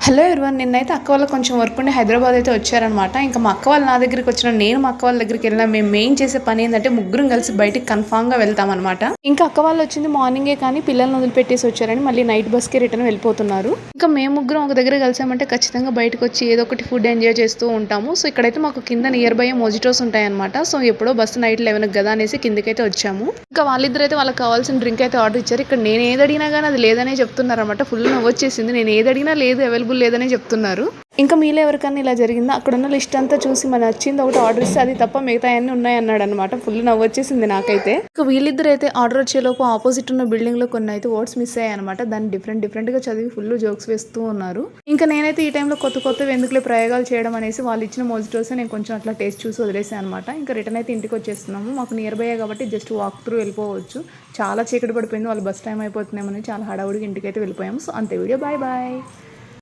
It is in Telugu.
హలో ఎవరివన్ నిన్నైతే అక్క వాళ్ళకి కొంచెం వర్క్ ఉండి హైదరాబాద్ అయితే వచ్చారనమాట. ఇంకా మా అక్క వాళ్ళు నా దగ్గరికి వచ్చిన, నేను మా అక్క వాళ్ళ దగ్గరికి వెళ్ళినా మేము మెయిన్ చేసే పని ఏంటంటే ముగ్గురం కలిసి బయటికి కన్ఫామ్గా వెళ్తామన్నమాట. ఇంకా అక్క వాళ్ళు వచ్చింది మార్నింగే, కానీ పిల్లల్ని వదిలిపెట్టేసి వచ్చారని మళ్ళీ నైట్ బస్కి రిటర్న్ వెళ్ళిపోతున్నారు. ఇంకా మేము ముగ్గురం ఒక దగ్గర కలిసామంటే ఖచ్చితంగా బయటకు వచ్చి ఏదో ఒకటి ఫుడ్ ఎంజాయ్ చేస్తూ ఉంటాము. సో ఇక్కడైతే మాకు కింద నియర్ బై మోజిటోస్ ఉంటాయన్నమాట. సో ఎప్పుడో బస్సు నైట్ 11 కదా అనేసి కిందకైతే వచ్చాము. ఇంకా వాళ్ళిద్దరైతే వాళ్ళకి కావాల్సిన డ్రింక్ అయితే ఆర్డర్ ఇచ్చారు. ఇక్కడ నేను ఏది అడిగినా కానీ అది లేదనే చెప్తున్నారు అనమాట. ఫుల్ నవ్వొచ్చేసింది. నేను ఏది అడిగినా లేదు, అవైలబుల్ లేదనే చెప్తున్నారు. ఇంకా మీలో ఎవరికన్నా ఇలా జరిగిందా? అక్కడ ఉన్న లిస్ట్ అంతా చూసి మన నచ్చింది ఒకటి ఆర్డర్ ఇస్తే అది తప్ప మిగతా అన్ని ఉన్నాయన్నాడు అనమాట. ఫుల్ నవ్వొచ్చేసింది నాకైతే. ఇంకా వీళ్ళిద్దరు అయితే ఆర్డర్ వచ్చేలోపు ఆపోజిట్ ఉన్న బిల్డింగ్ లో కొన్ని అయితే వర్డ్స్ మిస్ అయ్యాయి అనమాట. దాన్ని డిఫరెంట్ గా చదివి ఫుల్ జోక్స్ వేస్తూ ఉన్నారు. ఇంకా నేనైతే ఈ టైంలో కొత్త ఎందుకులే ప్రయోగాలు చేయడం అనేసి వాళ్ళు ఇచ్చిన మోజిటోస్ నేను కొంచెం అట్లా టేస్ట్ చూసి వదిలేసాను అనమాట. ఇంకా రిటర్న్ అయితే ఇంటికి వచ్చేస్తున్నాము. మాకు నియర్ బై కాబట్టి జస్ట్ వాక్ త్రూ వెళ్ళిపోవచ్చు. చాలా చీకటి పడిపోయింది, వాళ్ళు బస్ టైం అయిపోతున్నామని చాలా హడావుడిగా ఇంటికైతే వెళ్ళిపోయాము. సో అంతే వీడియో, బాయ్ బాయ్.